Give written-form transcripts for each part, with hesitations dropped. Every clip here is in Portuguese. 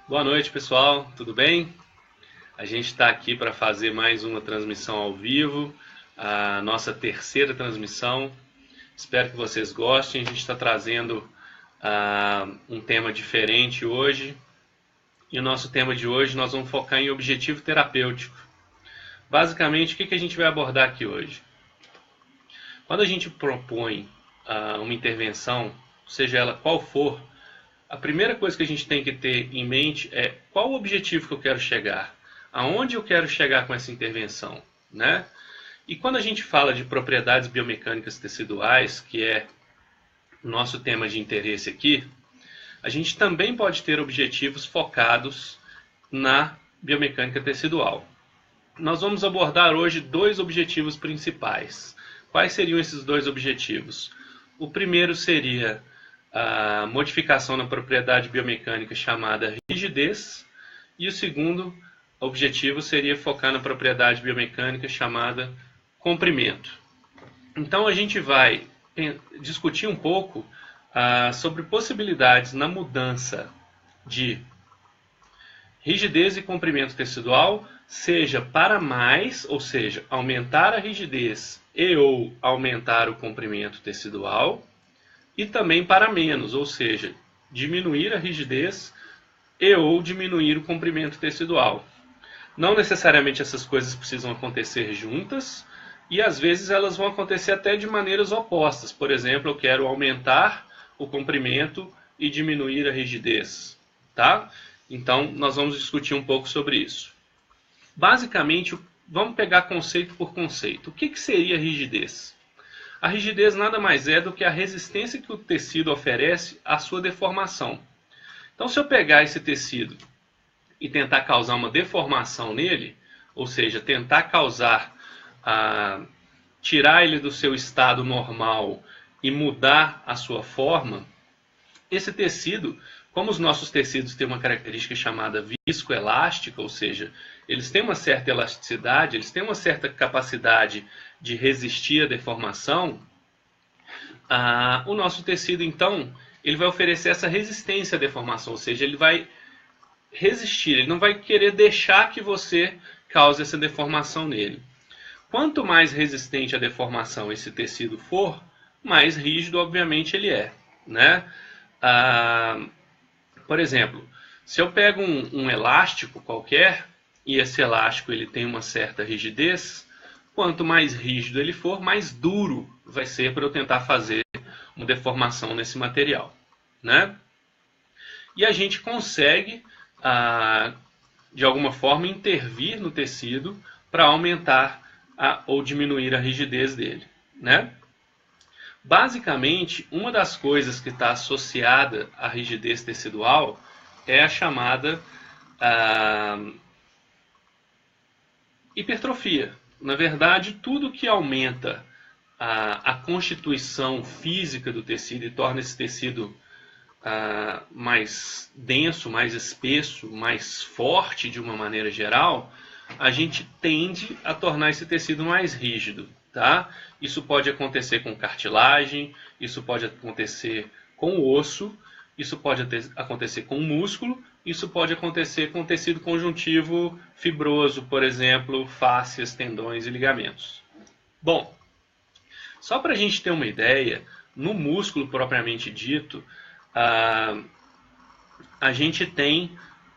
Boa noite, pessoal. Tudo bem? A gente está aqui para fazer mais uma transmissão ao vivo, a nossa terceira transmissão. Espero que vocês gostem. A gente está trazendo um tema diferente hoje. E o nosso tema de hoje nós vamos focar em objetivo terapêutico. Basicamente, o que a gente vai abordar aqui hoje? Quando a gente propõe uma intervenção, seja ela qual for, a primeira coisa que a gente tem que ter em mente é qual o objetivo que eu quero chegar, aonde eu quero chegar com essa intervenção, né? E quando a gente fala de propriedades biomecânicas teciduais, que é o nosso tema de interesse aqui, a gente também pode ter objetivos focados na biomecânica tecidual. Nós vamos abordar hoje dois objetivos principais. Quais seriam esses dois objetivos? O primeiro seria a modificação na propriedade biomecânica chamada rigidez, e o segundo objetivo seria focar na propriedade biomecânica chamada comprimento. Então a gente vai discutir um pouco sobre possibilidades na mudança de rigidez e comprimento tecidual, seja para mais, ou seja, aumentar a rigidez e ou aumentar o comprimento tecidual, e também para menos, ou seja, diminuir a rigidez e ou diminuir o comprimento tecidual. Não necessariamente essas coisas precisam acontecer juntas, e às vezes elas vão acontecer até de maneiras opostas. Por exemplo, eu quero aumentar o comprimento e diminuir a rigidez, tá? Então, nós vamos discutir um pouco sobre isso. Basicamente, vamos pegar conceito por conceito. O que seria rigidez? A rigidez nada mais é do que a resistência que o tecido oferece à sua deformação. Então, se eu pegar esse tecido e tentar causar uma deformação nele, ou seja, tentar tirar ele do seu estado normal e mudar a sua forma, esse tecido, como os nossos tecidos têm uma característica chamada viscoelástica, ou seja, eles têm uma certa elasticidade, eles têm uma certa capacidade de resistir à deformação, o nosso tecido, então, ele vai oferecer essa resistência à deformação, ou seja, ele vai resistir, ele não vai querer deixar que você cause essa deformação nele. Quanto mais resistente à deformação esse tecido for, mais rígido, obviamente, ele é, né? Por exemplo, se eu pego um elástico qualquer, e esse elástico ele tem uma certa rigidez, quanto mais rígido ele for, mais duro vai ser para eu tentar fazer uma deformação nesse material, né? E a gente consegue, de alguma forma, intervir no tecido para aumentar ou diminuir a rigidez dele, né? Basicamente, uma das coisas que está associada à rigidez tecidual é a chamada hipertrofia. Na verdade, tudo que aumenta a constituição física do tecido e torna esse tecido mais denso, mais espesso, mais forte de uma maneira geral, a gente tende a tornar esse tecido mais rígido, tá? Isso pode acontecer com cartilagem, isso pode acontecer com osso, isso pode acontecer com músculo, isso pode acontecer com tecido conjuntivo fibroso, por exemplo, fáscias, tendões e ligamentos. Bom, só para a gente ter uma ideia, no músculo propriamente dito, a gente tem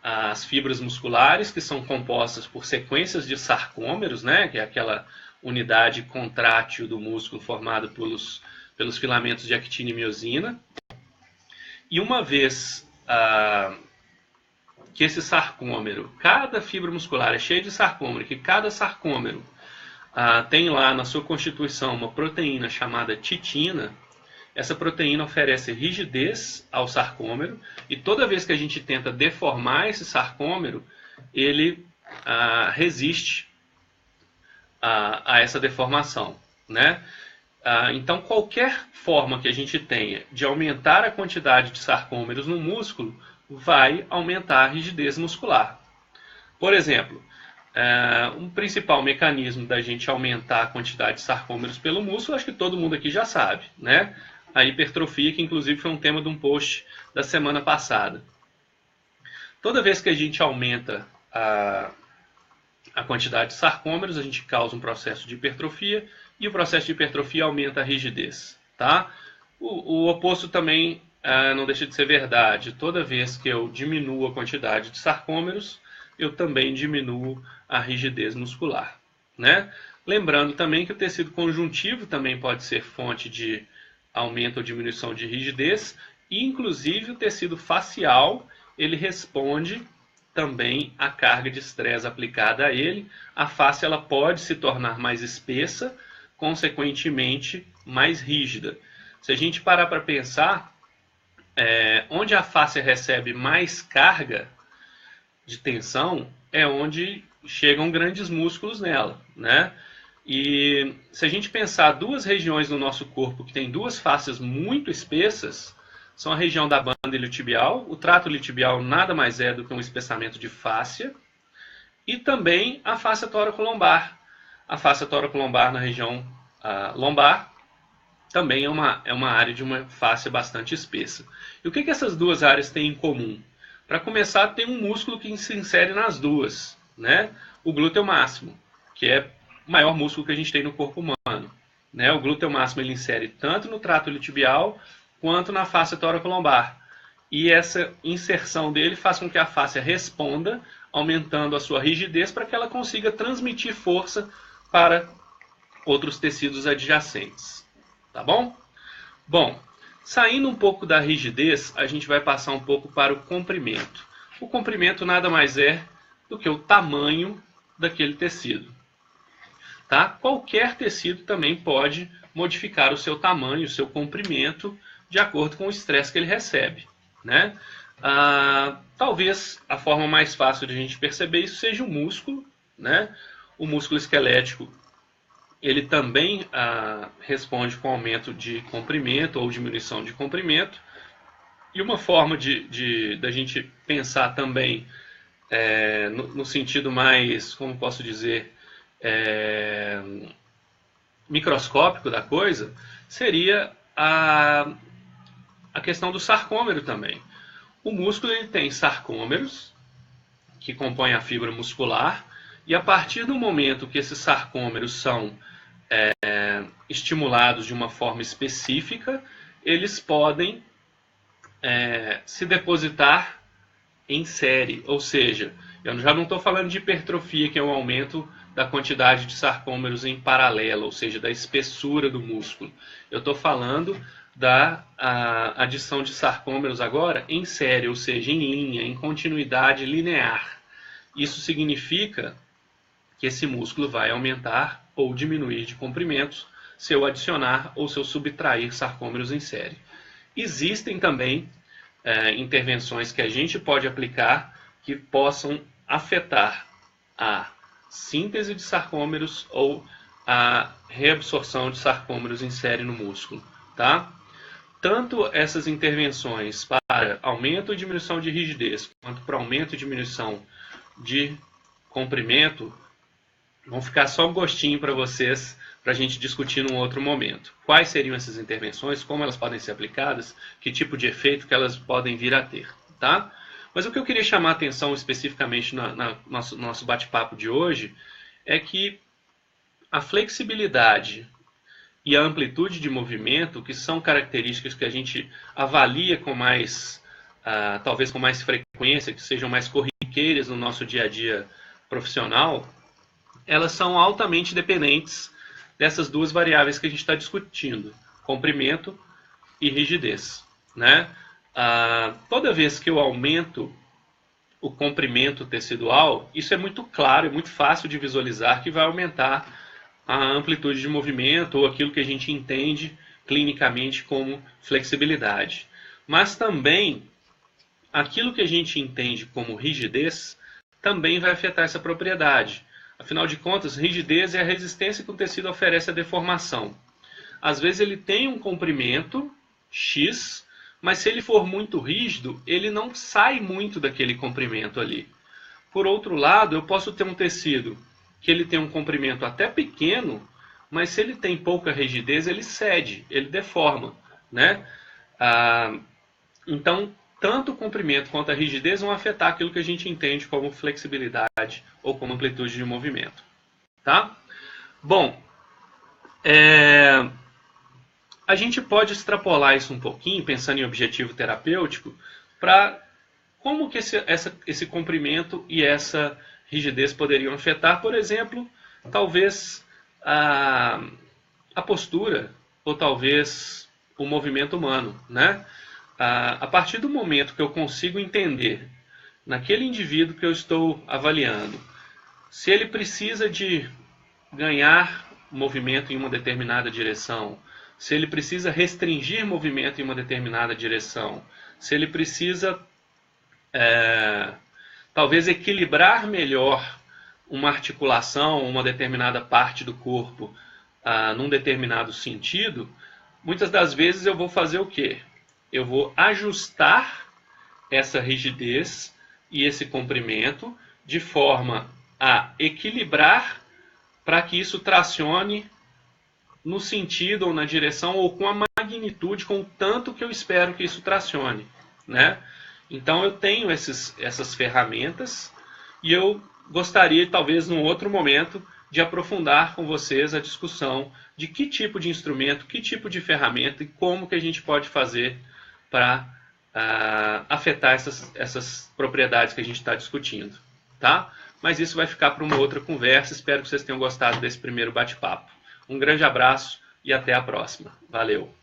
as fibras musculares, que são compostas por sequências de sarcômeros, né, que é aquela unidade contrátil do músculo formada pelos filamentos de actina e miosina. E uma vez que esse sarcômero, cada fibra muscular é cheia de sarcômero, que cada sarcômero tem lá na sua constituição uma proteína chamada titina, essa proteína oferece rigidez ao sarcômero, e toda vez que a gente tenta deformar esse sarcômero, ele resiste a essa deformação, né? Então, qualquer forma que a gente tenha de aumentar a quantidade de sarcômeros no músculo vai aumentar a rigidez muscular. Por exemplo, um principal mecanismo da gente aumentar a quantidade de sarcômeros pelo músculo, acho que todo mundo aqui já sabe, né? A hipertrofia, que inclusive foi um tema de um post da semana passada. Toda vez que a gente aumenta a quantidade de sarcômeros, a gente causa um processo de hipertrofia, e o processo de hipertrofia aumenta a rigidez. Tá? O oposto também não deixa de ser verdade. Toda vez que eu diminuo a quantidade de sarcômeros, eu também diminuo a rigidez muscular. Né? Lembrando também que o tecido conjuntivo também pode ser fonte de aumento ou diminuição de rigidez, e inclusive o tecido facial, ele responde também à carga de estresse aplicada a ele. A face ela pode se tornar mais espessa, consequentemente mais rígida. Se a gente parar para pensar, onde a face recebe mais carga de tensão é onde chegam grandes músculos nela, né? E se a gente pensar duas regiões no nosso corpo que tem duas faces muito espessas, são a região da banda iliotibial. O trato iliotibial nada mais é do que um espessamento de fáscia, e também a fáscia tóraco-lombar. A fáscia tóraco-lombar na região lombar também é uma área de uma fáscia bastante espessa. E o que essas duas áreas têm em comum? Para começar, tem um músculo que se insere nas duas, né? O glúteo máximo, que é o maior músculo que a gente tem no corpo humano. Né? O glúteo máximo ele insere tanto no trato iliotibial quanto na fáscia tóraco-lombar. E essa inserção dele faz com que a fáscia responda, aumentando a sua rigidez para que ela consiga transmitir força para outros tecidos adjacentes. Tá bom? Bom, saindo um pouco da rigidez, a gente vai passar um pouco para o comprimento. O comprimento nada mais é do que o tamanho daquele tecido. Tá? Qualquer tecido também pode modificar o seu tamanho, o seu comprimento, de acordo com o estresse que ele recebe. Né? Talvez a forma mais fácil de a gente perceber isso seja o músculo. Né? O músculo esquelético ele também responde com aumento de comprimento ou diminuição de comprimento. E uma forma da gente pensar também no sentido mais, como posso dizer, microscópico da coisa, seria a questão do sarcômero também. O músculo ele tem sarcômeros, que compõem a fibra muscular, e a partir do momento que esses sarcômeros são estimulados de uma forma específica, eles podem se depositar em série. Ou seja, eu já não estou falando de hipertrofia, que é um aumento da quantidade de sarcômeros em paralelo, ou seja, da espessura do músculo. Eu estou falando da adição de sarcômeros agora em série, ou seja, em linha, em continuidade linear. Isso significa que esse músculo vai aumentar ou diminuir de comprimentos se eu adicionar ou se eu subtrair sarcômeros em série. Existem também intervenções que a gente pode aplicar que possam afetar a síntese de sarcômeros ou a reabsorção de sarcômeros em série no músculo. Tá? Tanto essas intervenções para aumento e diminuição de rigidez, quanto para aumento e diminuição de comprimento, vão ficar só um gostinho para vocês, para a gente discutir num outro momento. Quais seriam essas intervenções, como elas podem ser aplicadas, que tipo de efeito que elas podem vir a ter. Tá? Mas o que eu queria chamar a atenção especificamente no nosso bate-papo de hoje é que a flexibilidade e a amplitude de movimento, que são características que a gente avalia com mais, talvez com mais frequência, que sejam mais corriqueiras no nosso dia a dia profissional, elas são altamente dependentes dessas duas variáveis que a gente está discutindo, comprimento e rigidez. Né? Toda vez que eu aumento o comprimento tecidual, isso é muito claro, é muito fácil de visualizar que vai aumentar a amplitude de movimento ou aquilo que a gente entende clinicamente como flexibilidade. Mas também aquilo que a gente entende como rigidez também vai afetar essa propriedade. Afinal de contas, rigidez é a resistência que o tecido oferece à deformação. Às vezes ele tem um comprimento X, mas se ele for muito rígido, ele não sai muito daquele comprimento ali. Por outro lado, eu posso ter um tecido que ele tem um comprimento até pequeno, mas se ele tem pouca rigidez, ele cede, ele deforma. Né? Então, tanto o comprimento quanto a rigidez vão afetar aquilo que a gente entende como flexibilidade ou como amplitude de movimento. Tá? Bom, a gente pode extrapolar isso um pouquinho, pensando em objetivo terapêutico, para como que esse comprimento e essa rigidez poderiam afetar, por exemplo, talvez a postura ou talvez o movimento humano, né? A partir do momento que eu consigo entender naquele indivíduo que eu estou avaliando, se ele precisa de ganhar movimento em uma determinada direção, se ele precisa restringir movimento em uma determinada direção, se ele precisa talvez equilibrar melhor uma articulação, uma determinada parte do corpo num determinado sentido, muitas das vezes eu vou fazer o quê? Eu vou ajustar essa rigidez e esse comprimento de forma a equilibrar para que isso tracione no sentido ou na direção ou com a magnitude, com o tanto que eu espero que isso tracione, né? Então eu tenho essas ferramentas e eu gostaria, talvez num outro momento, de aprofundar com vocês a discussão de que tipo de instrumento, que tipo de ferramenta e como que a gente pode fazer para afetar essas propriedades que a gente está discutindo, tá? Mas isso vai ficar para uma outra conversa. Espero que vocês tenham gostado desse primeiro bate-papo. Um grande abraço e até a próxima. Valeu!